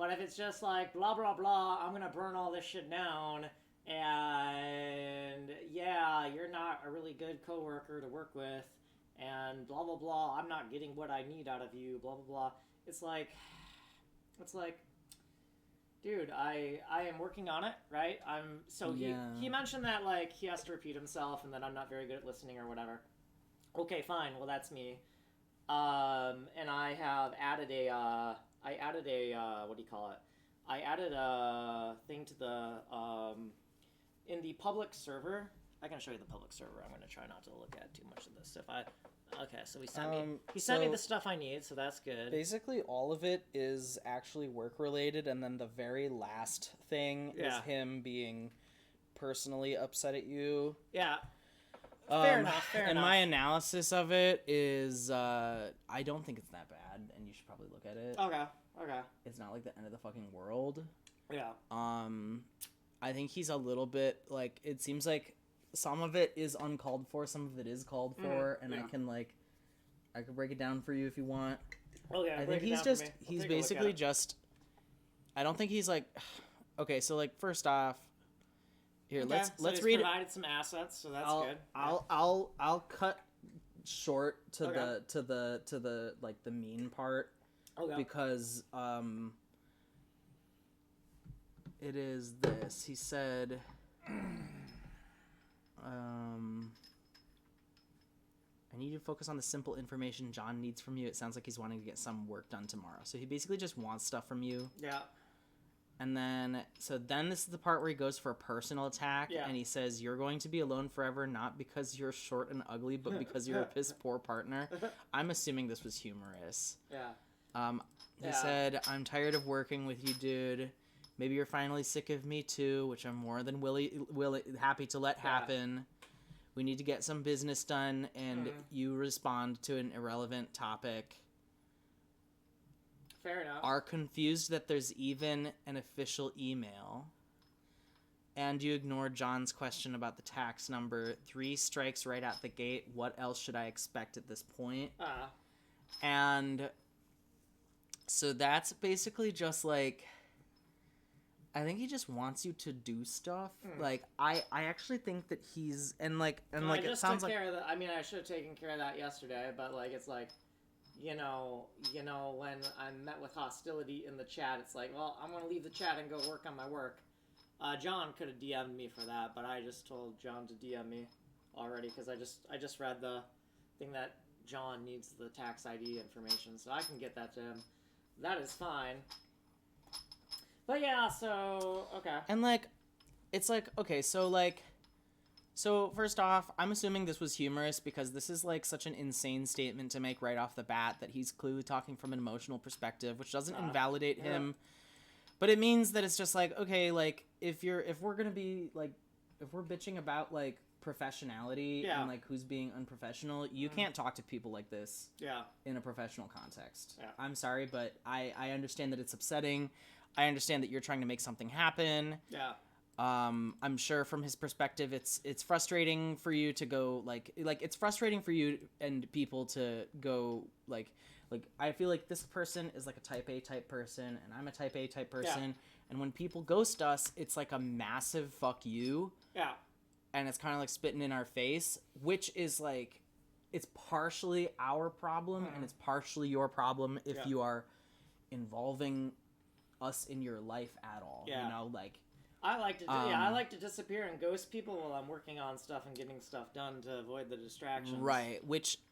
But if it's just like, blah, blah, blah, I'm going to burn all this shit down, and yeah, you're not a really good coworker to work with, and blah, blah, blah, I'm not getting what I need out of you, blah, blah, blah. It's like, dude, I am working on it, right? He mentioned that, like, he has to repeat himself and that I'm not very good at listening or whatever. Okay, fine. Well, that's me. And I have added what do you call it? I added a thing to the, in the public server. I can show you the public server. I'm going to try not to look at too much of this. So he sent me the stuff I need, so that's good. Basically, all of it is actually work-related, and then the very last thing is him being personally upset at you. Yeah. Fair enough. My analysis of it is, I don't think it's that bad, and you should probably look at it. Okay. It's not like the end of the fucking world. Yeah. I think he's a little bit, like, it seems like some of it is uncalled for, some of it is called for, and I can break it down for you if you want. Okay, I think he's basically just, I don't think he's like, okay, so like, first off, here, okay, let's read it. Provided some assets, so that's good. I'll cut short to the like the mean part. Okay. Because it is this. He said I need you to focus on the simple information John needs from you. It sounds like he's wanting to get some work done tomorrow. So he basically just wants stuff from you. Yeah. And then this is the part where he goes for a personal attack, and he says, "You're going to be alone forever, not because you're short and ugly, but because you're a piss poor partner." I'm assuming this was humorous. Yeah. He said, "I'm tired of working with you, dude. Maybe you're finally sick of me too, which I'm more than happy to let happen. We need to get some business done, and you respond to an irrelevant topic. Fair enough. Are confused that there's even an official email. And you ignore John's question about the tax number. 3 strikes right out the gate. What else should I expect at this point?" And so that's basically just like, I think he just wants you to do stuff. Like, I actually think that he's, and it sounds like, I should have taken care of that yesterday, but like, it's like, you know, when I'm met with hostility in the chat, it's like, well, I'm going to leave the chat and go work on my work. John could have DM'd me for that, but I just told John to DM me already, because I just read the thing that John needs the tax ID information, so I can get that to him. That is fine. But yeah, so, okay. And like, it's like, okay, so first off, I'm assuming this was humorous because this is like such an insane statement to make right off the bat that he's clearly talking from an emotional perspective, which doesn't invalidate him. But it means that it's just like, okay, like, if we're gonna be like, if we're bitching about like professionality and like who's being unprofessional, you can't talk to people like this in a professional context. I'm sorry, but I understand that it's upsetting. I understand that you're trying to make something happen. I'm sure from his perspective, it's frustrating for you to go like it's frustrating for you and people to go like I feel like this person is like a type A type person and I'm a type A type person, and when people ghost us, it's like a massive fuck you. And it's kind of like spitting in our face, which is like, it's partially our problem and it's partially your problem if you are involving us in your life at all. You know, like, I like to disappear and ghost people while I'm working on stuff and getting stuff done to avoid the distractions. Right,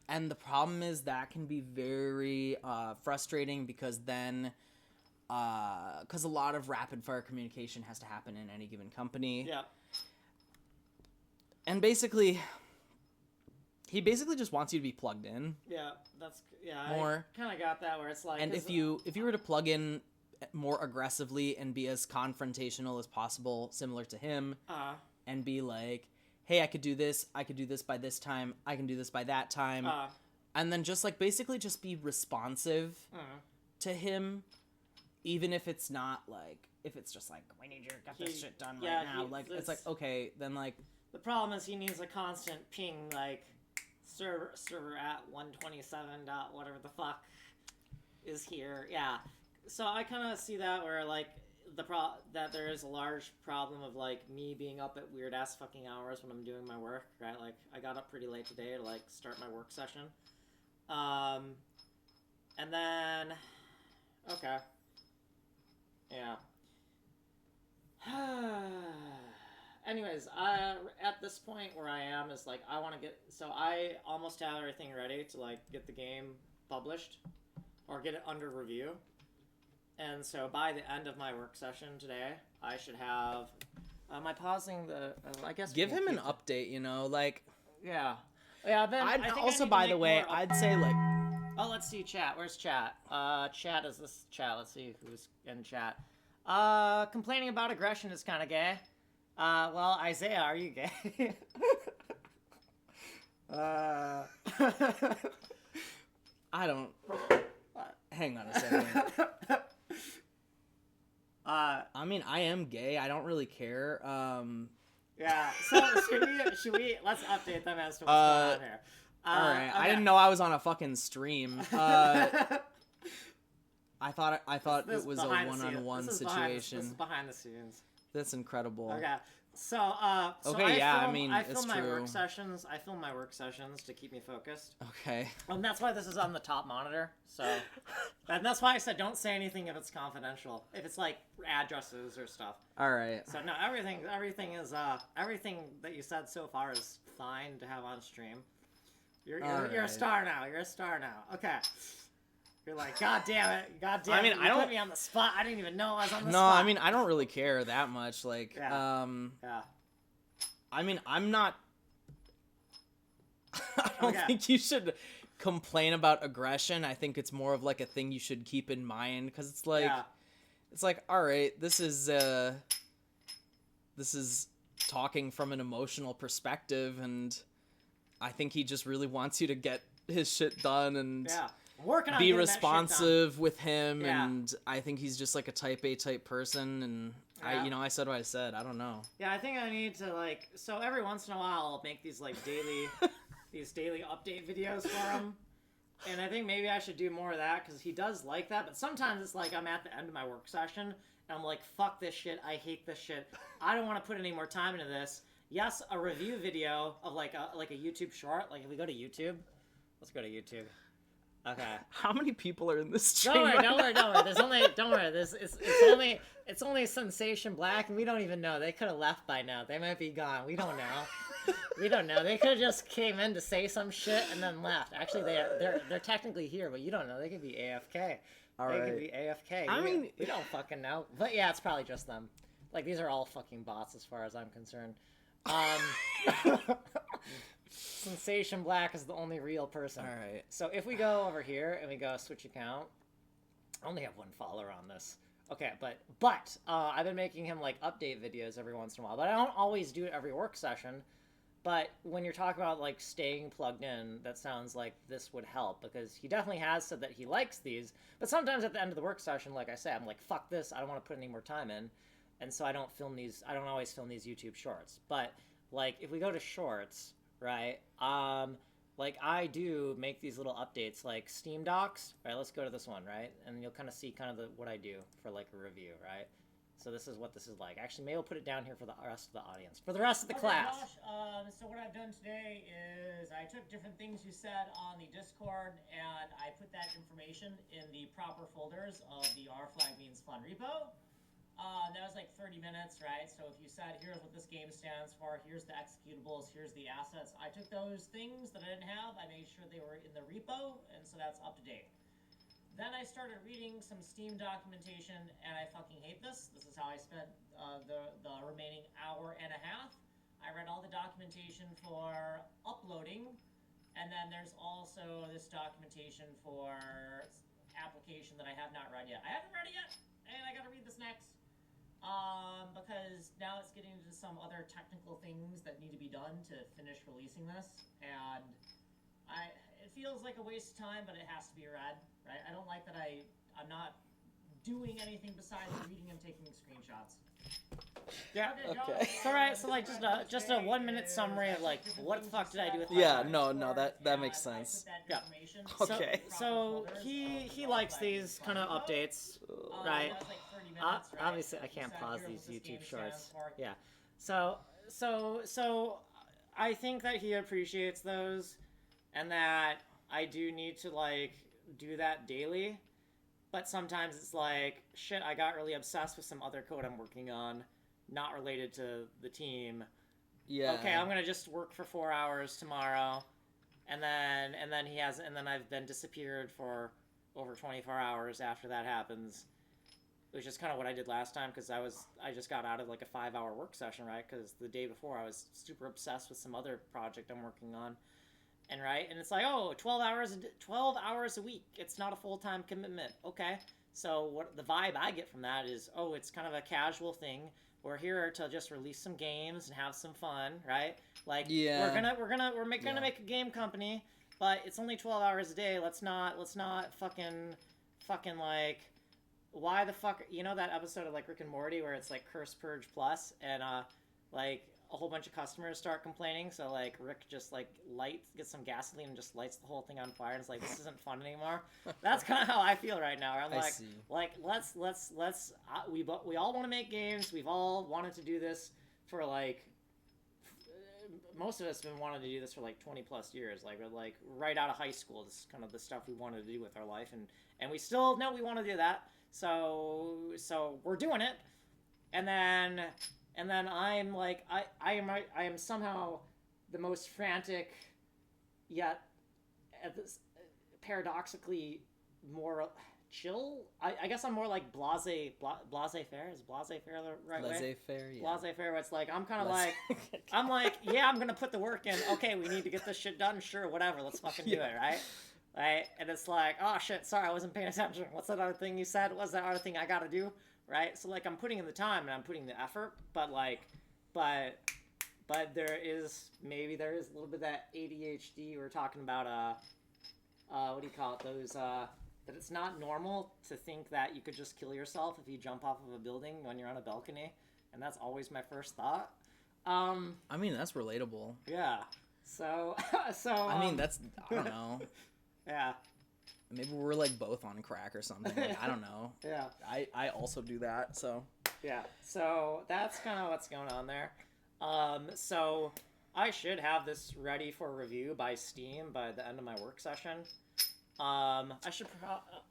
and the problem is that can be very frustrating because then, because a lot of rapid fire communication has to happen in any given company. And basically, he basically just wants you to be plugged in. I kind of got that where it's like... And if you were to plug in more aggressively and be as confrontational as possible, similar to him, and be like, hey, I could do this by this time, I can do this by that time, and then just like basically just be responsive to him, even if it's not like, if it's just like, we need you to get this shit done right now, like, it's like, okay, then like... The problem is he needs a constant ping, like, server at 127 dot whatever the fuck is here. So I kind of see that where like that there is a large problem of like me being up at weird ass fucking hours when I'm doing my work, right? Like I got up pretty late today to like start my work session, and then okay, yeah. Anyways, at this point where I am is like I want to get so I almost have everything ready to like get the game published or get it under review. And so by the end of my work session today, I should have. Am I pausing the? I guess. Give him an update. You know, like. Yeah. Yeah. Then I'd I think also, I need by to the make way, more I'd say like. Oh, let's see chat. Where's chat? Chat is this chat. Let's see who's in chat. Complaining about aggression is kind of gay. Well, Isaiah, are you gay? I don't. Hang on a second. I mean, I am gay. I don't really care. Yeah. So should we? Let's update them as to what's going on here. All right. Okay. I didn't know I was on a fucking stream. I thought it was a one-on-one situation. This is behind the scenes. That's incredible. Okay. So, okay, I it's film my true. work sessions. I film my work sessions to keep me focused. Okay. And that's why this is on the top monitor. So, and that's why I said don't say anything if it's confidential. If it's like addresses or stuff. All right. So no, everything everything that you said so far is fine to have on stream. You're a star now. You're a star now. Okay. You're like, God damn it. God damn it. You put me on the spot. I didn't even know I was on the spot. No, I mean, I don't really care that much. Like, yeah. I mean, I'm not. I don't think you should complain about aggression. I think it's more of like a thing you should keep in mind because it's like, all right, this is talking from an emotional perspective, and I think he just really wants you to get his shit done and be responsive with him. And I think he's just like a type A type person, and I said what I said. I don't know. Yeah, I think I need to like, so every once in a while I'll make these like daily update videos for him. And I think maybe I should do more of that because he does like that. But sometimes it's like I'm at the end of my work session and I'm like, fuck this shit. I hate this shit. I don't want to put any more time into this. Yes, a review video of like a YouTube short. Like if we go to YouTube, let's go to YouTube. Okay. How many people are in this stream? Don't worry. Don't worry. It's only Sensation Black, and we don't even know. They could have left by now. They might be gone. We don't know. They could have just came in to say some shit and then left. Actually, they're technically here, but you don't know. They could be AFK. They could be AFK. I mean, we don't fucking know. But yeah, it's probably just them. Like these are all fucking bots as far as I'm concerned. Sensation Black is the only real person. All right. So if we go over here and we go switch account, I only have one follower on this. Okay, but I've been making him like update videos every once in a while, but I don't always do it every work session. But when you're talking about like staying plugged in, that sounds like this would help because he definitely has said that he likes these. But sometimes at the end of the work session, like I say, I'm like, fuck this, I don't want to put any more time in. And so I don't always film these YouTube shorts. But like if we go to shorts, right? Like I do make these little updates like Steam docs, right? Let's go to this one, right? And you'll kind of see kind of what I do for like a review, right? So this is what this is like. Actually, maybe we'll put it down here for the rest of the audience, for the rest of the class. Josh, so what I've done today is I took different things you said on the Discord and I put that information in the proper folders of the r/flag_means_fun repo. That was like 30 minutes, right? So if you said, here's what this game stands for, here's the executables, here's the assets, I took those things that I didn't have, I made sure they were in the repo, and so that's up to date. Then I started reading some Steam documentation, and I fucking hate this. This is how I spent the remaining hour and a half. I read all the documentation for uploading, and then there's also this documentation for application that I have not read yet. I haven't read it yet, and I gotta read this next. Because now it's getting into some other technical things that need to be done to finish releasing this, and it feels like a waste of time, but it has to be read, right? I don't like that I'm not doing anything besides reading and taking screenshots. Yeah. Okay. So right, so like just a 1 minute summary of like what the fuck did I do with my Yeah, time? no, that makes sense. Yeah. Okay. So he likes these kind of updates, right? Obviously, I can't pause these YouTube shorts. Yeah. So I think that he appreciates those, and that I do need to like do that daily. But sometimes it's like, shit, I got really obsessed with some other code I'm working on, not related to the team. Yeah. Okay, I'm gonna just work for 4 hours tomorrow, and then I've been disappeared for over 24 hours after that happens, which is kind of what I did last time because I just got out of like a 5-hour work session, right? Because the day before I was super obsessed with some other project I'm working on. And it's like, oh, 12 hours a week. It's not a full-time commitment. Okay. So what the vibe I get from that is, oh, it's kind of a casual thing. We're here to just release some games and have some fun, right? Like, Yeah. we're gonna make a game company, but it's only 12 hours a day. Let's not fucking like, why the fuck, you know that episode of like Rick and Morty where it's like Curse Purge Plus and like a whole bunch of customers start complaining, so like Rick just like gets some gasoline and just lights the whole thing on fire, and it's like, this isn't fun anymore. That's kind of how I feel right now. I'm like, let's we all want to make games. We've all wanted to do this for like, most of us have been wanting to do this for like 20 plus years. Like we're like right out of high school. This is kind of the stuff we wanted to do with our life, and we still know we want to do that. So we're doing it, and then I'm like, I am somehow the most frantic, yet paradoxically more chill. I guess I'm more like laissez-faire. Is laissez-faire the right way? Laissez-faire, yeah. Laissez-faire, it's like, I'm kind of like, I'm like, yeah, I'm going to put the work in. Okay, we need to get this shit done. Sure, whatever. Let's fucking do it, right? Right? And it's like, oh shit, sorry, I wasn't paying attention. What's that other thing you said? What's that other thing I got to do? Right? So like, I'm putting in the time and I'm putting the effort, but like, but there is a little bit of that ADHD we're talking about. What do you call it? Those that it's not normal to think that you could just kill yourself if you jump off of a building when you're on a balcony, and that's always my first thought. I mean, that's relatable. Yeah. So I mean, that's, I don't know. Yeah. Maybe we're like both on crack or something. Like, I don't know. Yeah. I also do that, so. Yeah. So that's kind of what's going on there. So I should have this ready for review by Steam by the end of my work session. I should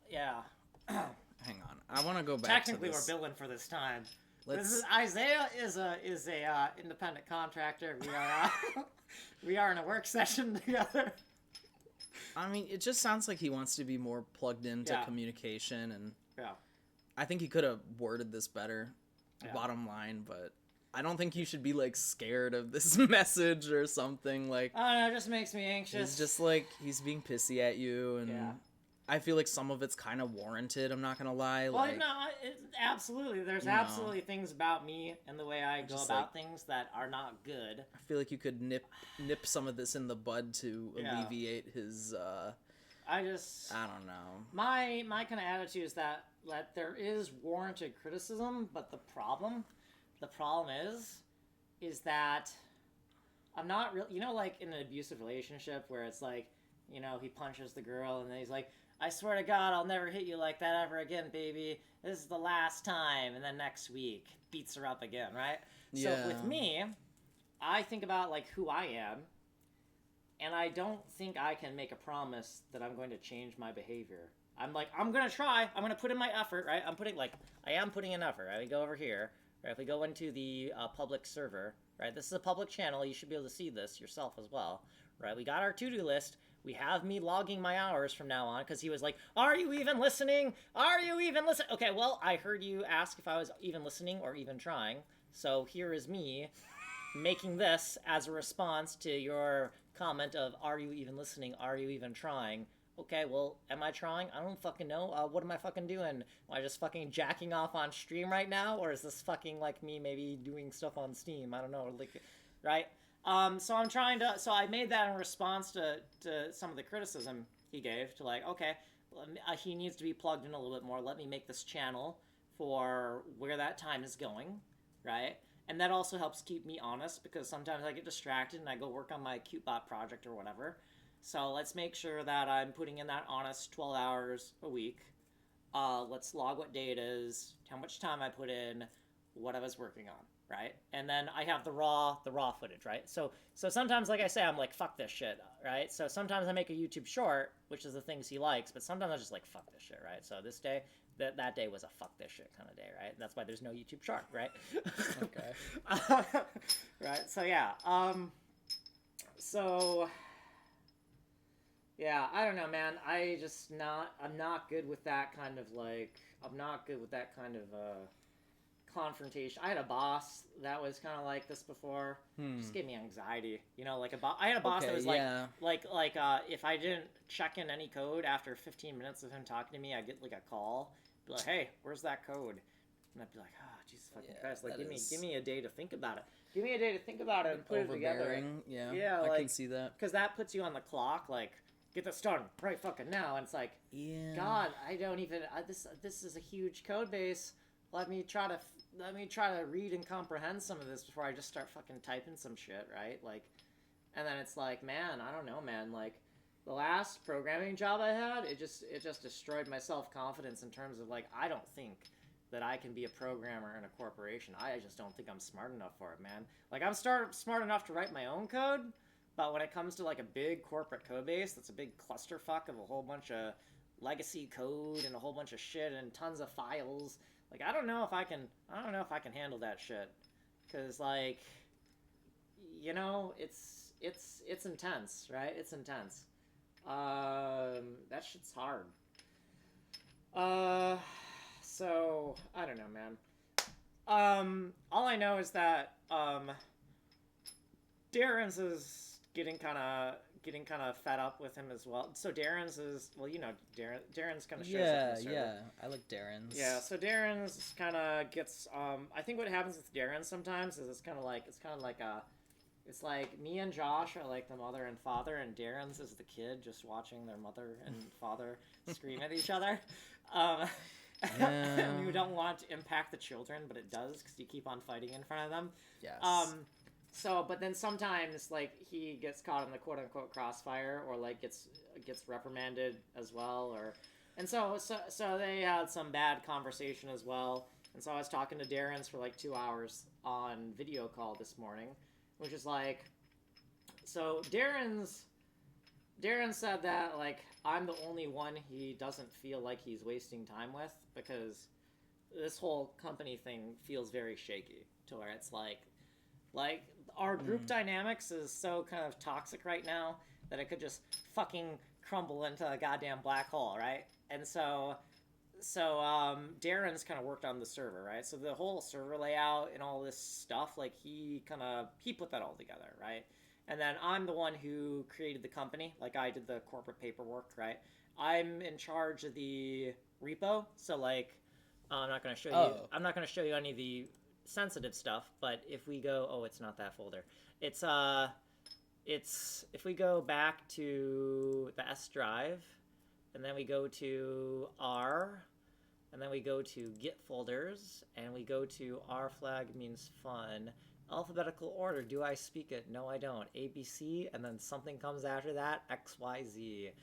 yeah. Hang on. I want to go back Technically, to this. we're billing for this time. Let's... Isaiah is a independent contractor. We are in a work session together. I mean, it just sounds like he wants to be more plugged into communication, and I think he could have worded this better, bottom line, but I don't think you should be, like, scared of this message or something, like... I don't know, it just makes me anxious. He's just, like, he's being pissy at you, and I feel like some of it's kind of warranted, I'm not gonna lie. Well, like, no, absolutely. There's absolutely things about me and the way I go about things that are not good. I feel like you could nip some of this in the bud to alleviate his, I don't know. My kind of attitude is that there is warranted criticism, but the problem is that I'm not really, you know, like in an abusive relationship where it's like, you know, he punches the girl and then he's like, I swear to God, I'll never hit you like that ever again, baby. This is the last time. And then next week, beats her up again, right? Yeah. So with me, I think about like who I am, and I don't think I can make a promise that I'm going to change my behavior. I'm like, I'm going to try. I'm going to put in my effort, right? I am putting in effort, right? We go over here, right? If we go into the public server, right? This is a public channel. You should be able to see this yourself as well, right? We got our to-do list. We have me logging my hours from now on because he was like, are you even listening? Are you even listening? Okay, well, I heard you ask if I was even listening or even trying. So here is me making this as a response to your comment of, are you even listening? Are you even trying? Okay, well, am I trying? I don't fucking know. What am I fucking doing? Am I just fucking jacking off on stream right now? Or is this fucking like me maybe doing stuff on Steam? I don't know. Like, right? So I'm trying to, so I made that in response to some of the criticism he gave to like, okay, he needs to be plugged in a little bit more. Let me make this channel for where that time is going, right? And that also helps keep me honest, because sometimes I get distracted and I go work on my CuteBot project or whatever. So let's make sure that I'm putting in that honest 12 hours a week. Let's log what day it is, how much time I put in, what I was working on, right? And then I have the raw footage, right? So sometimes, like I say, I'm like, fuck this shit, right? So sometimes I make a YouTube short, which is the things he likes, but sometimes I just like, fuck this shit, right? So this day, that day was a fuck this shit kind of day, right? That's why there's no YouTube short, right? Okay. Right, so yeah, so... Yeah, I don't know, man. I'm not good with that kind of, like, confrontation. I had a boss that was kind of like this before. Just gave me anxiety. You know, like I had a boss that was if I didn't check in any code after 15 minutes of him talking to me, I'd get like a call, be like, hey, where's that code? And I'd be like, oh, Jesus fucking Christ, like, give me a day to think about it. Give me a day to think about it and put it together. Overbearing, yeah. Yeah, I like, can see that. because that puts you on the clock, like, get this done right fucking now, and it's like, Yeah. God, I don't even. This is a huge code base. Let me try to read and comprehend some of this before I just start fucking typing some shit, right? Like, and then it's like, man, I don't know, man. Like, the last programming job I had, it just destroyed my self confidence in terms of, like, I don't think that I can be a programmer in a corporation. I just don't think I'm smart enough for it, man. Like, I'm smart enough to write my own code. But when it comes to, like, a big corporate code base that's a big clusterfuck of a whole bunch of legacy code and a whole bunch of shit and tons of files, like, I don't know if I can handle that shit. 'Cause, like, you know, it's intense, right? It's intense. That shit's hard. So I don't know, man. All I know is that Darren's is getting kind of fed up with him as well. So Darren's is, well, you know, Darren's kind of shows up in the server. Yeah, I like Darren's. Yeah, so Darren's kind of gets I think what happens with Darren sometimes is it's like me and Josh are like the mother and father, and Darren's is the kid just watching their mother and father scream at each other. And you don't want to impact the children, but it does, because you keep on fighting in front of them. Yes. So, but then sometimes, like, he gets caught in the quote-unquote crossfire, or, like, gets reprimanded as well, and so they had some bad conversation as well, and so I was talking to Darren's for, like, 2 hours on video call this morning, which is, like, so Darren said that, like, I'm the only one he doesn't feel like he's wasting time with, because this whole company thing feels very shaky, to where it's like, our group dynamics is so kind of toxic right now that it could just fucking crumble into a goddamn black hole, right? And so Darren's kind of worked on the server, right? So the whole server layout and all this stuff, like, he put that all together, right? And then I'm the one who created the company, like, I did the corporate paperwork, right? I'm in charge of the repo, so, like, I'm not going to show you any of the sensitive stuff, but if we go, it's not that folder. It's if we go back to the S drive, and then we go to R, and then we go to Git folders, and we go to R flag means fun. Alphabetical order, do I speak it? No, I don't. A, B, C, and then something comes after that, X, Y, Z.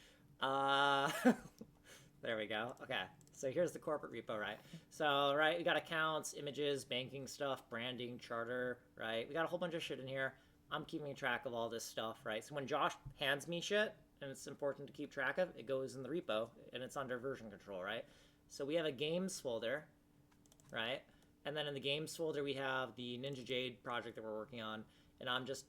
There we go. Okay. So here's the corporate repo, right? So, right, we got accounts, images, banking stuff, branding, charter, right? We got a whole bunch of shit in here. I'm keeping track of all this stuff, right? So when Josh hands me shit, and it's important to keep track of, it goes in the repo, and it's under version control, right? So we have a games folder, right? And then in the games folder, we have the Ninja Jade project that we're working on, and I'm just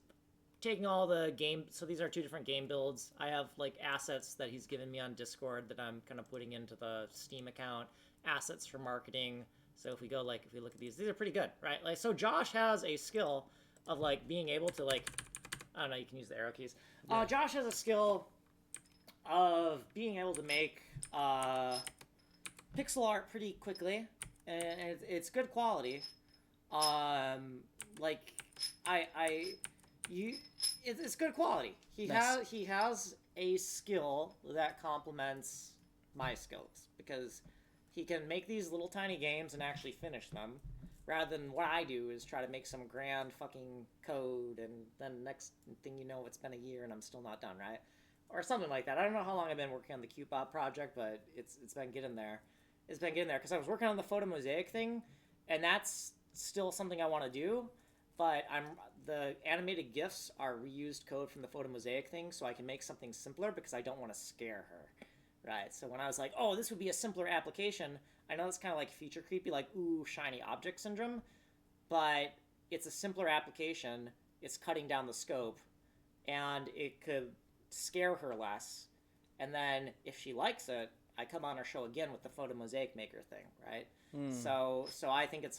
taking all the game, so these are 2 different game builds. I have, like, assets that he's given me on Discord that I'm kind of putting into the Steam account, assets for marketing. So if we look at these are pretty good, right? Like, so Josh has a skill of, like, being able to, like, I don't know, you can use the arrow keys. Josh has a skill of being able to make pixel art pretty quickly, and it's good quality. It's good quality. He has a skill that complements my skills, because he can make these little tiny games and actually finish them, rather than what I do is try to make some grand fucking code, and then next thing you know, it's been a year and I'm still not done, right? Or something like that. I don't know how long I've been working on the Cupid project, but it's been getting there. It's been getting there, because I was working on the photo mosaic thing, and that's still something I want to do, but the animated GIFs are reused code from the photo mosaic thing, so I can make something simpler because I don't want to scare her, right? So when I was like, oh, this would be a simpler application, I know it's kind of like feature creepy, like, ooh, shiny object syndrome, but it's a simpler application, it's cutting down the scope, and it could scare her less, and then if she likes it, I come on her show again with the photo mosaic maker thing, right? So I think it's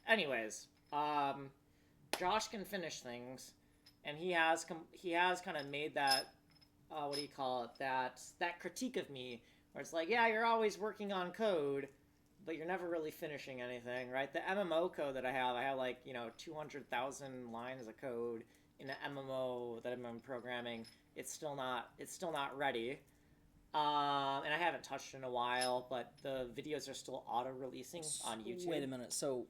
anyways, Josh can finish things, and he has kind of made that what do you call it, that critique of me where it's like, yeah, you're always working on code, but you're never really finishing anything, right? The MMO code that I have like, 200,000 lines of code in an MMO that I'm programming. It's still not ready. And I haven't touched in a while, but the videos are still auto-releasing on YouTube. Wait a minute. So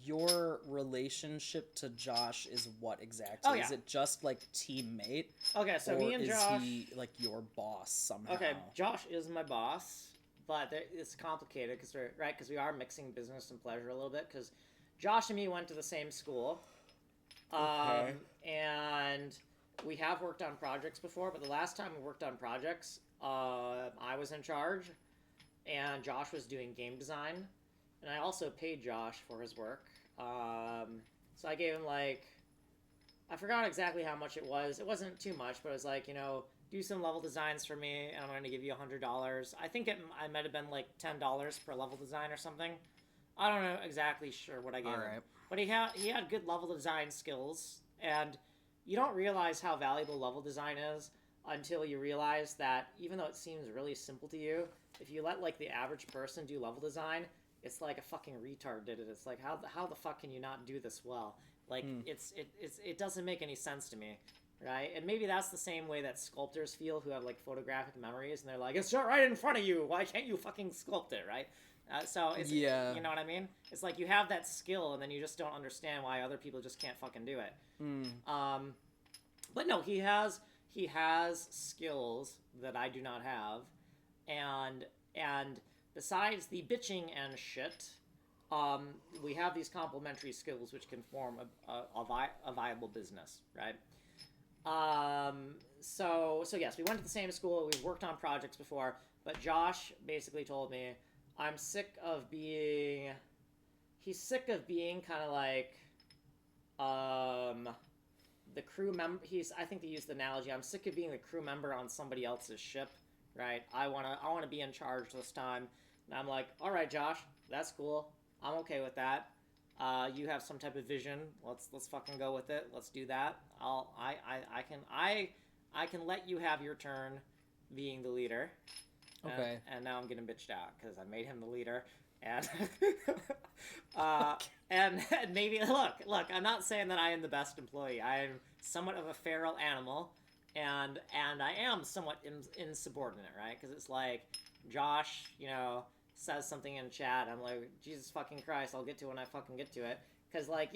your relationship to Josh is what exactly? Oh, yeah. Is it just like teammate? Okay, so or me and Josh... is he like your boss somehow? Okay, Josh is my boss, but it's complicated because we are mixing business and pleasure a little bit, because Josh and me went to the same school. Okay. And we have worked on projects before, but the last time we worked on projects, I was in charge, and Josh was doing game design, and I also paid Josh for his work. So I gave him I forgot exactly how much it was. It wasn't too much, but it was like, do some level designs for me, and I'm going to give you $100. I think I might have been like $10 per level design or something. I don't know exactly sure what I gave him. But he had good level design skills, and you don't realize how valuable level design is until you realize that even though it seems really simple to you, if you let the average person do level design, it's like a fucking retard did it. It's like, how the fuck can you not do this well? It doesn't make any sense to me, right? And maybe that's the same way that sculptors feel who have photographic memories, and they're like, it's right in front of you. Why can't you fucking sculpt it, right? So it's, yeah. You know what I mean? It's like you have that skill, and then you just don't understand why other people just can't fucking do it. But no, he has skills that I do not have, and besides the bitching and shit, we have these complementary skills which can form a viable business, right? So yes, we went to the same school. We've worked on projects before, but Josh basically told me, he's sick of being kind of the crew member. I think they used the analogy, I'm sick of being the crew member on somebody else's ship, right? I want to be in charge this time. And I'm like, all right, Josh, that's cool. I'm okay with that. You have some type of vision. Let's fucking go with it. Let's do that. I can let you have your turn being the leader. Okay. And now I'm getting bitched out because I made him the leader, and and maybe look. I'm not saying that I am the best employee. I am somewhat of a feral animal, and I am somewhat insubordinate, right? Because it's like Josh, says something in chat. I'm like, Jesus fucking Christ, I'll get to it when I fucking get to it. Because I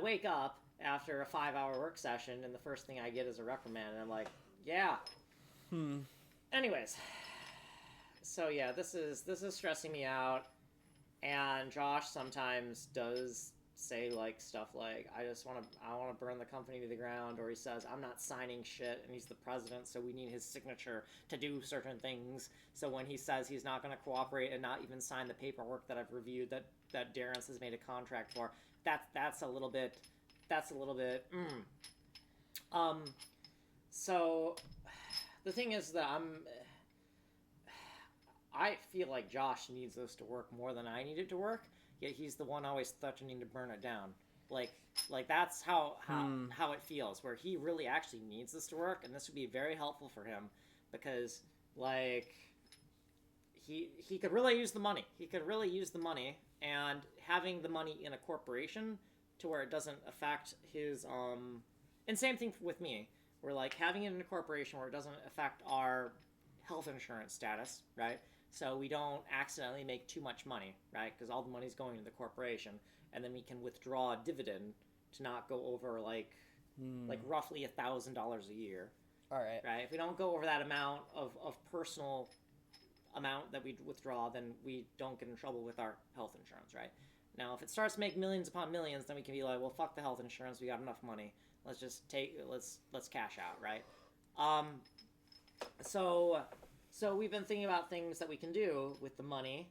wake up after a 5-hour work session, and the first thing I get is a reprimand, and I'm like, yeah. Anyways. So yeah, this is stressing me out, and Josh sometimes does say stuff like, I want to burn the company to the ground, or he says, I'm not signing shit, and he's the president, so we need his signature to do certain things. So when he says he's not going to cooperate and not even sign the paperwork that I've reviewed that Darren's has made a contract for, that's a little bit. So the thing is that I feel like Josh needs this to work more than I need it to work, yet he's the one always threatening to burn it down. That's how it feels, where he really actually needs this to work, and this would be very helpful for him, because he could really use the money. He could really use the money, and having the money in a corporation to where it doesn't affect his and same thing with me. we're like having it in a corporation where it doesn't affect our health insurance status, right? So we don't accidentally make too much money, right? Because all the money's going to the corporation, and then we can withdraw a dividend to not go over like roughly $1,000 a year. All right. Right? If we don't go over that amount of personal amount that we withdraw, then we don't get in trouble with our health insurance, right? Now, if it starts to make millions upon millions, then we can be like, well, fuck the health insurance. We got enough money. Let's just let's cash out, right? So we've been thinking about things that we can do with the money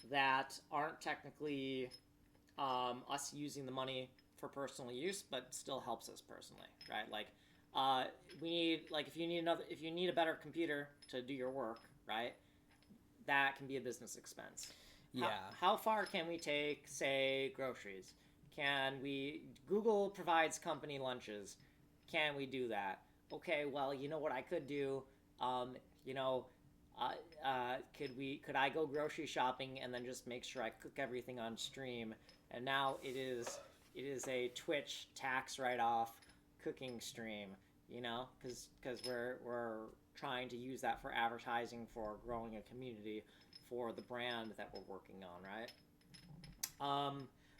that aren't technically us using the money for personal use, but still helps us personally, right? Like, we need, like, if you need a better computer to do your work, right? That can be a business expense. Yeah. How far can we take, say, groceries? Google provides company lunches. Can we do that? Okay, well, you know what I could do? Could I go grocery shopping and then just make sure I cook everything on stream? And now it is a Twitch tax write-off cooking stream, because we're trying to use that for advertising, for growing a community, for the brand that we're working on, right?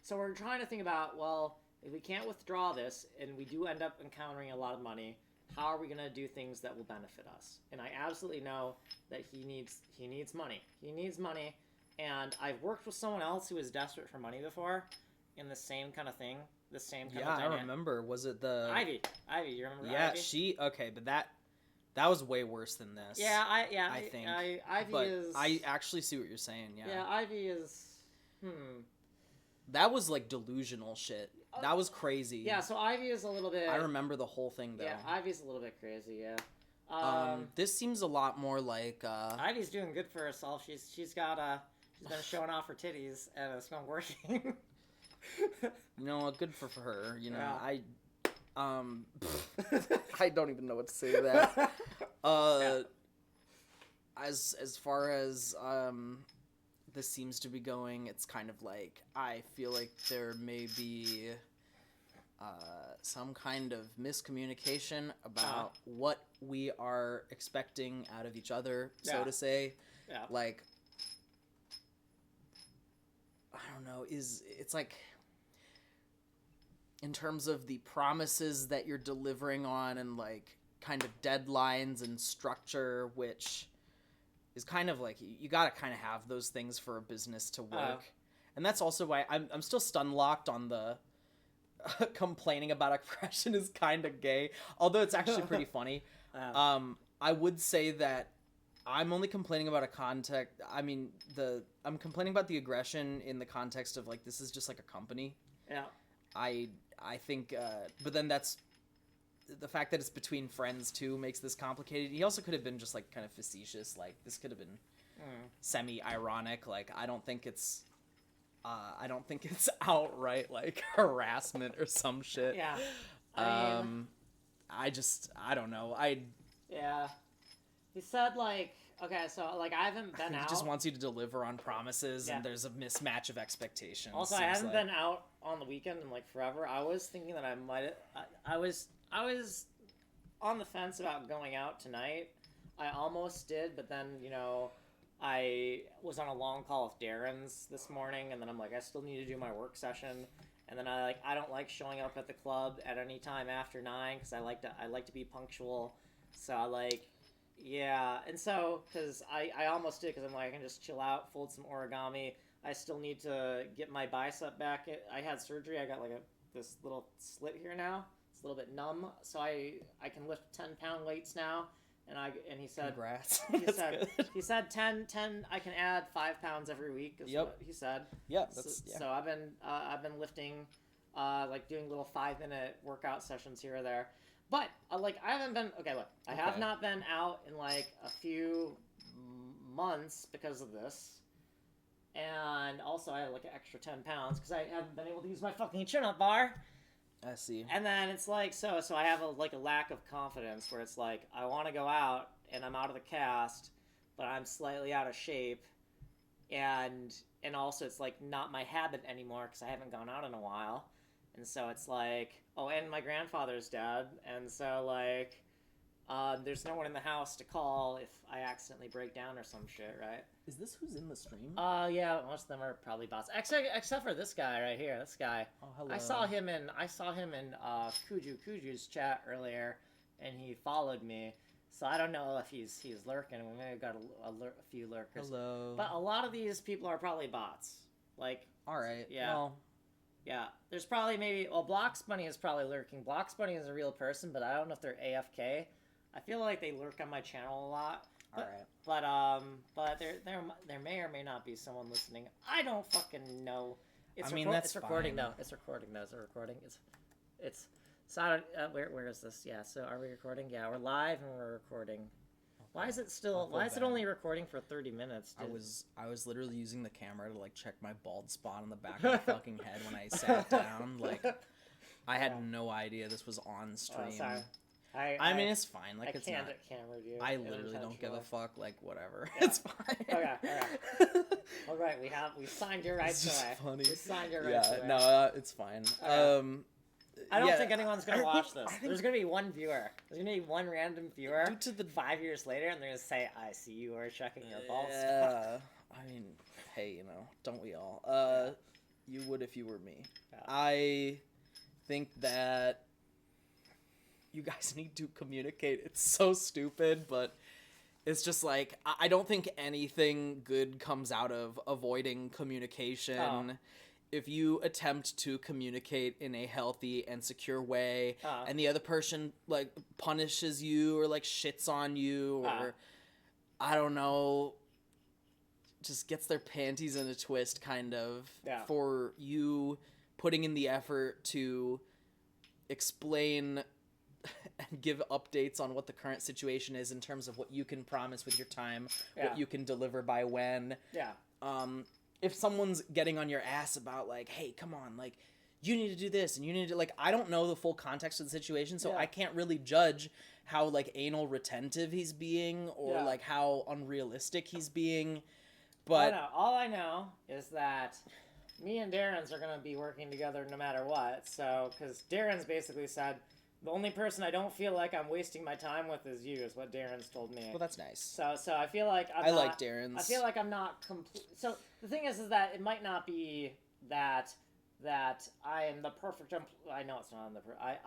So we're trying to think about, well, if we can't withdraw this and we do end up encountering a lot of money, how are we going to do things that will benefit us? And I absolutely know that he needs money. He needs money, and I've worked with someone else who was desperate for money before in the same kind of thing, the same kind of dynamic. Yeah, I remember. Was it the... Ivy, you remember Yeah, Ivy? okay, but that was way worse than this. Yeah, I think. Ivy but is... I actually see what you're saying, yeah. Yeah, Ivy is... That was, like, delusional shit. That was crazy. Yeah, so Ivy is a little bit... I remember the whole thing, though. Yeah, Ivy's a little bit crazy, yeah. This seems a lot more like... Ivy's doing good for herself. She's been showing off her titties, and it's been working. You know what? Good for her. You know, Yeah. I don't even know what to say to that. Yeah. As far as this seems to be going, it's kind of like I feel like there may be some kind of miscommunication about what we are expecting out of each other, so to say. Yeah. Like, I don't know, it's like, in terms of the promises that you're delivering on and, like, kind of deadlines and structure, which is kind of like, you gotta kind of have those things for a business to work. And that's also why I'm still stun-locked on the complaining about aggression is kind of gay, although it's actually pretty funny. I would say that I'm only complaining about I'm complaining about the aggression in the context of, like, this is just like a company. Yeah. I think, but then that's the fact that it's between friends too makes this complicated. He also could have been just, like, kind of facetious. Like, this could have been semi-ironic. Like, I don't think it's outright, like, harassment or some shit. Yeah. I don't know. Yeah. He said, like, okay, so, like, I haven't been out. He just wants you to deliver on promises, Yeah. and there's a mismatch of expectations. Also, I haven't been out on the weekend in, like, forever. I was thinking that I was on the fence about going out tonight. I almost did, but then, I was on a long call with Darren's this morning, and then I'm like, I still need to do my work session. And then I don't like showing up at the club at any time after 9 because I like to be punctual. So yeah, and so because I almost did because I'm like, I can just chill out, fold some origami. I still need to get my bicep back. I had surgery. I got like this little slit here now. It's a little bit numb, so I can lift 10-pound weights now. And he said, Congrats. He said 10. I can add 5 pounds every week. Is what he said. Yeah. So I've been lifting, like doing little 5-minute workout sessions here or there. But I haven't been I have not been out in like a few months because of this. And also I had like an extra 10 pounds because I haven't been able to use my fucking chin-up bar. I see. And then it's like, so I have a lack of confidence where it's like, I want to go out and I'm out of the cast, but I'm slightly out of shape. And also it's like not my habit anymore because I haven't gone out in a while. And so it's like, oh, and my grandfather's dead. And so like, There's no one in the house to call if I accidentally break down or some shit, right? Is this who's in the stream? Yeah, most of them are probably bots. Except for this guy right here. This guy. Oh, hello. I saw him in Kuju's chat earlier, and he followed me. So I don't know if he's lurking. We may have got a few lurkers. Hello. But a lot of these people are probably bots. Like, all right. Yeah. Well, yeah. There's probably Blox Bunny is probably lurking. Blox Bunny is a real person, but I don't know if they're AFK. I feel like they lurk on my channel a lot. all right. But there may or may not be someone listening. I don't fucking know. I mean, that's it's recording fine. though. It's recording though. Is it recording? It's. So I don't, where is this? Yeah. So are we recording? Yeah, we're live and we're recording. Why is it still? Why is it only recording for 30 minutes? I was literally using the camera to like check my bald spot on the back of my fucking head when I sat down. Like, I had no idea this was on stream. Oh, sorry. I mean, it's fine. Like, it's not. Camera view. I literally don't give a fuck. Like, whatever. Yeah. It's fine. Okay. All right. We signed your rights It's away. just funny. We signed your rights away. No, it's fine. Okay. I don't yeah, think anyone's gonna watch this. I think There's gonna be one viewer. There's gonna be one random viewer. Due to the 5 years later, and they're gonna say, "I see you are checking your balls." Yeah. I mean, hey, don't we all? You would if you were me. Yeah. I think that you guys need to communicate. It's so stupid, but it's just like, I don't think anything good comes out of avoiding communication. Oh. If you attempt to communicate in a healthy and secure way, and the other person like punishes you or like shits on you or I don't know, just gets their panties in a twist kind of for you putting in the effort to explain and give updates on what the current situation is in terms of what you can promise with your time, what you can deliver by when. Yeah. If someone's getting on your ass about like, hey, come on, like, you need to do this and you need to, like, I don't know the full context of the situation, so I can't really judge how like anal retentive he's being or like how unrealistic he's being. But all I know is that me and Darren's are gonna be working together no matter what. So, because Darren's basically said, the only person I don't feel like I'm wasting my time with is you, is what Darren's told me. well, that's nice. So I feel like I like Darren's. I feel like I'm not complete. So the thing is that it might not be that I am the perfect. I know it's not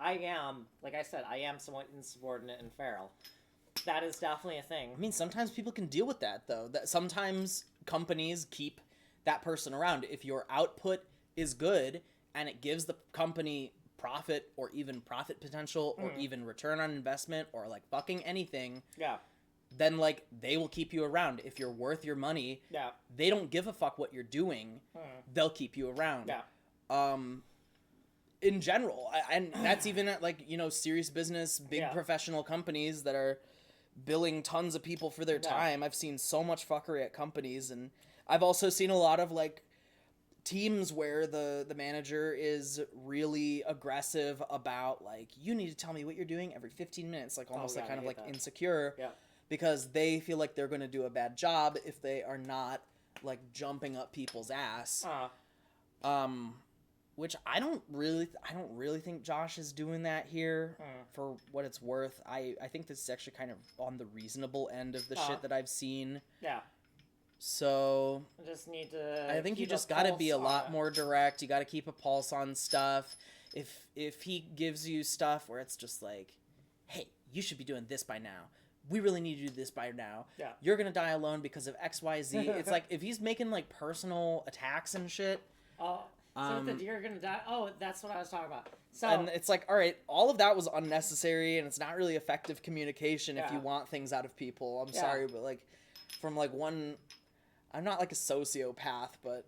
I am, like I said, I am somewhat insubordinate and feral. That is definitely a thing. I mean, sometimes people can deal with that though. That sometimes companies keep that person around if your output is good and it gives the company profit or even profit potential or even return on investment or like fucking anything, then like they will keep you around. If you're worth your money, they don't give a fuck what you're doing, they'll keep you around. In general, and that's even at like, serious business, big professional companies that are billing tons of people for their time. I've seen so much fuckery at companies, and I've also seen a lot of like teams where the manager is really aggressive about like, you need to tell me what you're doing every 15 minutes, like almost like kind of like that. Insecure, because they feel like they're going to do a bad job if they are not like jumping up people's ass. Which I don't really think Josh is doing that here. For what it's worth. I think this is actually kind of on the reasonable end of the shit that I've seen. So I just need to. I think you just got to be a lot more direct. You got to keep a pulse on stuff. If he gives you stuff where it's just like, hey, you should be doing this by now. We really need you to do this by now. You're gonna die alone because of X, Y, Z. It's like if he's making like personal attacks and shit. So the deer gonna die. Oh, that's what I was talking about. So and it's like, all right, all of that was unnecessary, and it's not really effective communication if you want things out of people. I'm sorry, but like, from like one. I'm not like a sociopath, but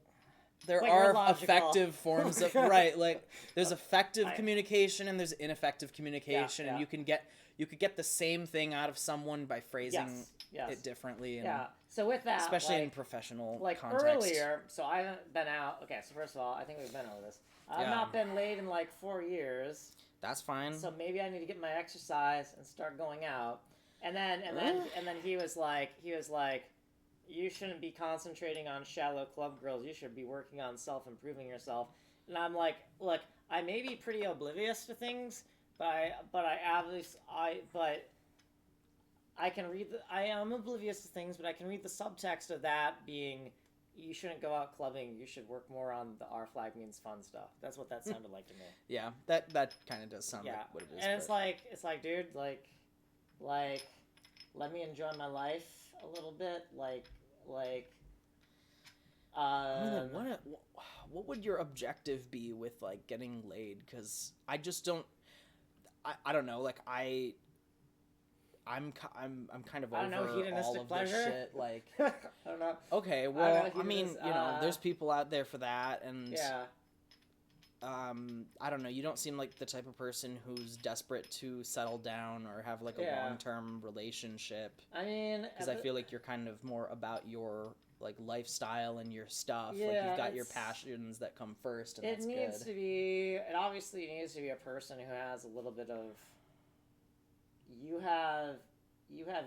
there are effective forms of like there's effective communication and there's ineffective communication, and you could get the same thing out of someone by phrasing it differently. And so with that, especially in professional context. Earlier, so I haven't been out. Okay, so first of all, I think we've been over this. I've not been laid in like 4 years. That's fine. So maybe I need to get my exercise and start going out. And then he was like. You shouldn't be concentrating on shallow club girls. You should be working on self-improving yourself. And I'm like, look, I may be pretty oblivious to things, but I am oblivious to things, but I can read the subtext of that being, you shouldn't go out clubbing. You should work more on the R flag means fun stuff. That's what that sounded like to me. Yeah, that kind of does sound like what it is. And it's like, dude, like, let me enjoy my life a little bit, I mean, like, what would your objective be with like getting laid? Because I just don't. I don't know. Like I'm kind of over all of this shit. Like I don't know. Okay, well, I mean, you know, there's people out there for that, and yeah. I don't know. You don't seem like the type of person who's desperate to settle down or have like a long-term relationship. I mean, because I feel like you're kind of more about your like lifestyle and your stuff. Yeah, like you've got your passions that come first, and that's good. It obviously needs to be a person who has a little bit of. You have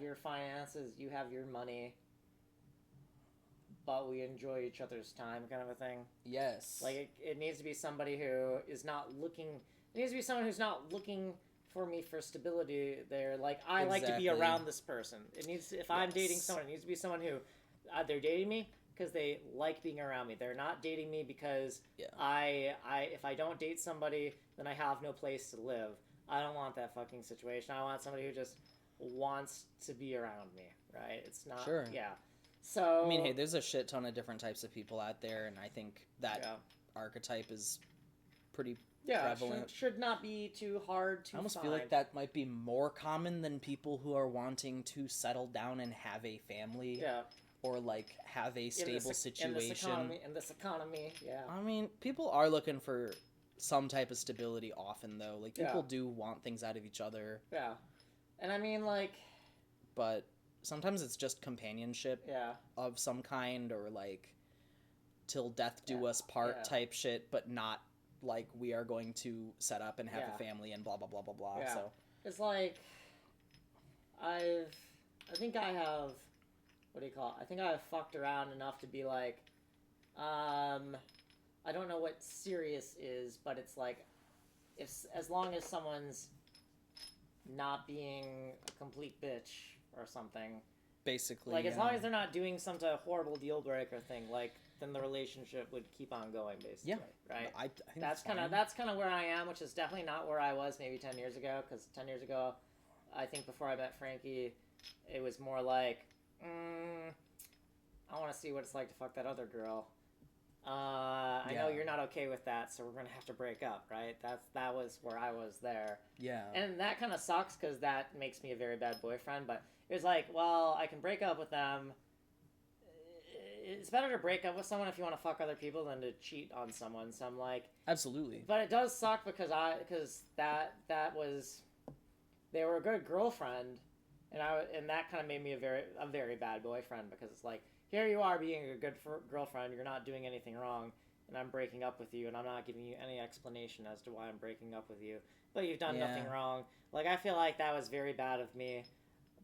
your finances, you have your money, but we enjoy each other's time, kind of a thing. Yes. Like it needs to be somebody who is not looking. It needs to be someone who's not looking for me for stability. They're like, I like to be around this person. It needs. If I'm dating someone, it needs to be someone who they're dating me because they like being around me. They're not dating me because if I don't date somebody, then I have no place to live. I don't want that fucking situation. I want somebody who just wants to be around me, right? It's not... Sure. Yeah. So... I mean, hey, there's a shit ton of different types of people out there, and I think that archetype is pretty prevalent. Should not be too hard to I almost find. feel like that might be more common than people who are wanting to settle down and have a family. Yeah. Or, like, have a stable situation. In this economy, yeah. I mean, people are looking for some type of stability often, though. Like, people do want things out of each other. Yeah. And I mean, like... But sometimes it's just companionship of some kind, or, like, till death do us part type shit, but not, like, we are going to set up and have a family and blah, blah, blah, blah, blah. Yeah. So it's like... I think I have... What do you call it? I think I've fucked around enough to be like... I don't know what serious is, but it's like, as long as someone's not being a complete bitch or something. Basically, like as long as they're not doing some type of horrible deal breaker thing, like then the relationship would keep on going, basically. Yeah, right. I think that's kind of where I am, which is definitely not where I was maybe 10 years ago. Because 10 years ago, I think before I met Frankie, it was more like, I want to see what it's like to fuck that other girl. I know you're not okay with that, so we're gonna have to break up, right? That was where I was there. Yeah. And that kind of sucks because that makes me a very bad boyfriend. But it was like, well, I can break up with them. It's better to break up with someone if you want to fuck other people than to cheat on someone. So I'm like, absolutely. But it does suck because that was, they were a good girlfriend, and that kind of made me a very bad boyfriend because it's like, here you are being a good girlfriend, you're not doing anything wrong, and I'm breaking up with you, and I'm not giving you any explanation as to why I'm breaking up with you. But you've done nothing wrong. Like, I feel like that was very bad of me,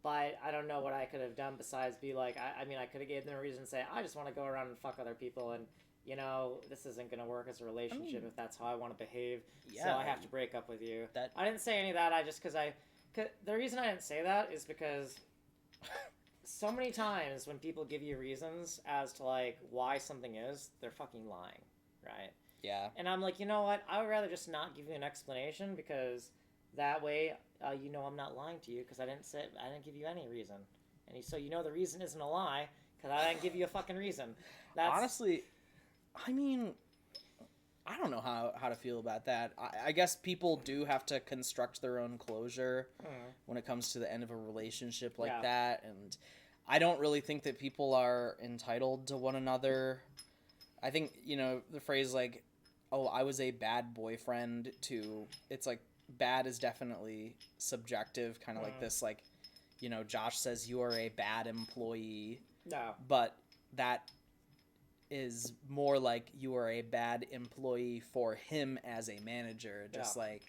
but I don't know what I could have done besides be like, I mean, I could have given them a reason to say, I just want to go around and fuck other people, and, you know, this isn't going to work as a relationship if that's how I want to behave, so I have to break up with you. I didn't say any of that, the reason I didn't say that is because... So many times when people give you reasons as to, like, why something is, they're fucking lying, right? Yeah. And I'm like, you know what? I would rather just not give you an explanation because that way, you know I'm not lying to you because I didn't give you any reason. And so you know the reason isn't a lie because I didn't give you a fucking reason. Honestly, I mean, I don't know how to feel about that. I guess people do have to construct their own closure when it comes to the end of a relationship like that, and I don't really think that people are entitled to one another. I think, you know, the phrase like, oh, I was a bad boyfriend it's like, bad is definitely subjective, kind of like this, like, you know, Josh says you are a bad employee. No. But that is more like you are a bad employee for him as a manager, just like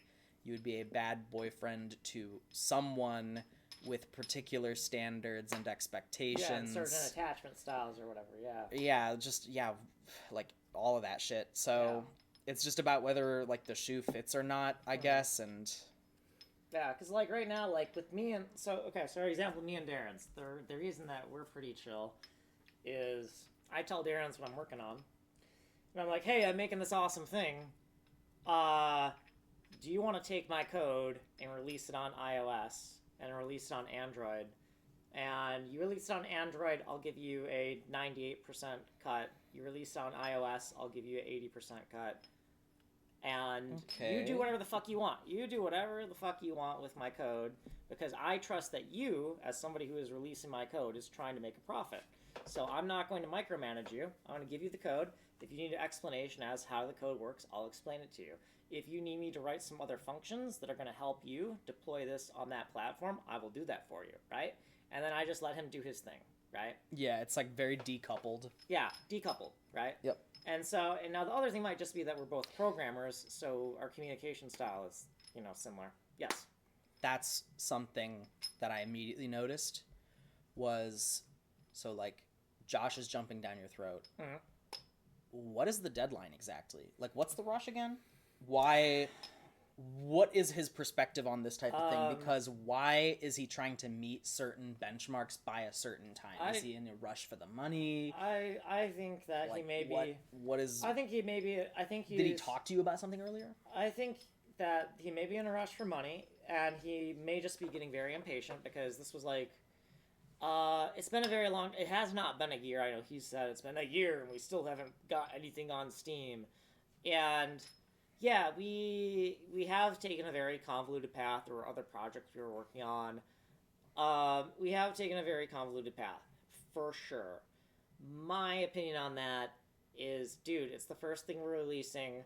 you would be a bad boyfriend to someone with particular standards and expectations. Yeah, and certain attachment styles or whatever, like all of that shit. So it's just about whether like the shoe fits or not, I guess, and Yeah, because like right now, like with me and so for example, me and Darren's, the reason that we're pretty chill is I tell Darren's what I'm working on, and I'm like, hey, I'm making this awesome thing. Do you want to take my code and release it on iOS and release it on Android? And you release it on Android, I'll give you a 98% cut. You release it on iOS, I'll give you an 80% cut. And you do whatever the fuck you want. You do whatever the fuck you want with my code because I trust that you, as somebody who is releasing my code, is trying to make a profit. So I'm not going to micromanage you. I'm going to give you the code. If you need an explanation as how the code works, I'll explain it to you. If you need me to write some other functions that are going to help you deploy this on that platform, I will do that for you, right? And then I just let him do his thing, right? Yeah, it's like very decoupled. Yeah, decoupled, right? Yep. And now the other thing might just be that we're both programmers, so our communication style is, similar. Yes. That's something that I immediately noticed was, so like, Josh is jumping down your throat. Mm-hmm. What is the deadline exactly? Like, what's the rush again? Why? What is his perspective on this type of thing? Because why is he trying to meet certain benchmarks by a certain time? Is he in a rush for the money? I think that he may be. What is? I think he may be. I think he. Did he talk to you about something earlier? I think that he may be in a rush for money, and he may just be getting very impatient because this was like. It's been a very long. It has not been a year. I know he said it's been a year, and we still haven't got anything on Steam, and. Yeah, we have taken a very convoluted path. There were other projects we were working on. We have taken a very convoluted path, for sure. My opinion on that is, dude, it's the first thing we're releasing.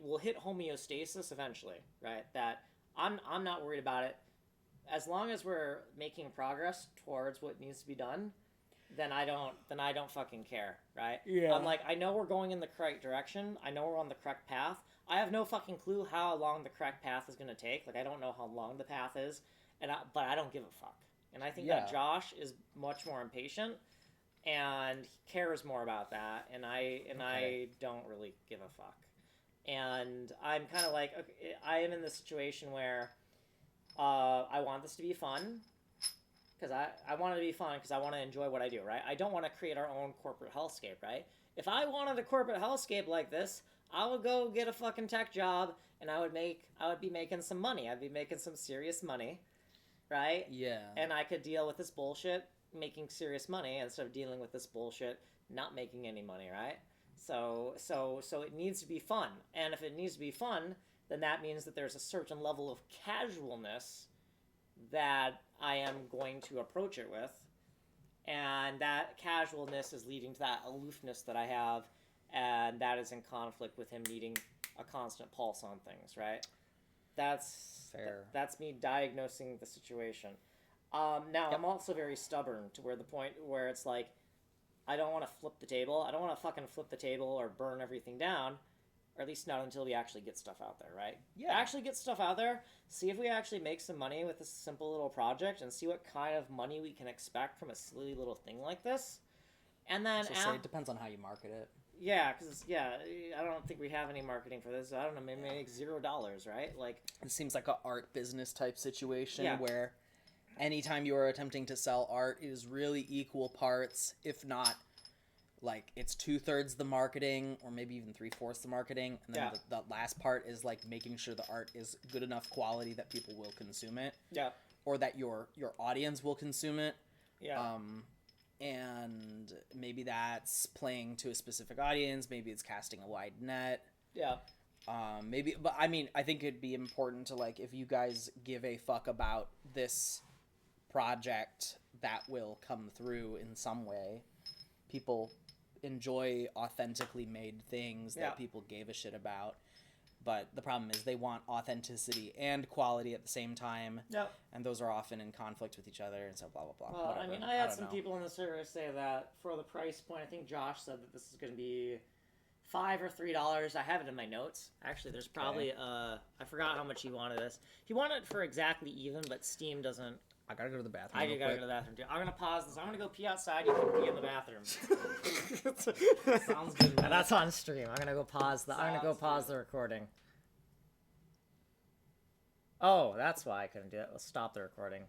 We'll hit homeostasis eventually, right? That I'm not worried about it. As long as we're making progress towards what needs to be done, then I don't fucking care, right? Yeah. I'm like, I know we're going in the correct direction. I know we're on the correct path. I have no fucking clue how long the correct path is going to take. Like, I don't know how long the path is, but I don't give a fuck. And I think that Josh is much more impatient, and he cares more about that, and I don't really give a fuck. And I'm kind of like, okay, I am in this situation where I want this to be fun. Because I want it to be fun because I want to enjoy what I do, right? I don't want to create our own corporate hellscape, right? If I wanted a corporate hellscape like this, I would go get a fucking tech job and I would be making some money. I'd be making some serious money, right? Yeah. And I could deal with this bullshit making serious money instead of dealing with this bullshit not making any money, right? So it needs to be fun. And if it needs to be fun, then that means that there's a certain level of casualness that I am going to approach it with, and that casualness is leading to that aloofness that I have, and that is in conflict with him needing a constant pulse on things, right? That's fair. That's me diagnosing the situation. Now, I'm also very stubborn to where the point where it's like, I don't want to flip the table. I don't want to fucking flip the table or burn everything down. Or at least not until we actually get stuff out there, right? Yeah. Actually get stuff out there, see if we actually make some money with this simple little project, and see what kind of money we can expect from a silly little thing like this. And then... So it depends on how you market it. Yeah, because, I don't think we have any marketing for this. I don't know, maybe make $0, right? Like, it seems like an art business type situation where anytime you are attempting to sell art, it is really equal parts, if not... Like, it's 2/3 the marketing, or maybe even 3/4 the marketing, and then the last part is, like, making sure the art is good enough quality that people will consume it. Yeah. Or that your audience will consume it. Yeah. And maybe that's playing to a specific audience, maybe it's casting a wide net. Yeah. But, I mean, I think it'd be important to, like, if you guys give a fuck about this project, that will come through in some way. People... enjoy authentically made things that people gave a shit about, but the problem is they want authenticity and quality at the same time, and those are often in conflict with each other, and so blah blah blah. Well, I mean, I had some people in the survey say that for the price point, I think Josh said that this is going to be $5 or $3. I have it in my notes. Actually, there's probably I forgot how much he wanted this. He wanted it for exactly even, but Steam doesn't. I gotta go to the bathroom. I gotta go to the bathroom too. I'm gonna pause this. I'm gonna go pee outside. You can pee in the bathroom. Sounds good. And that's on stream. I'm gonna go pause the recording. Oh, that's why I couldn't do it. Let's stop the recording.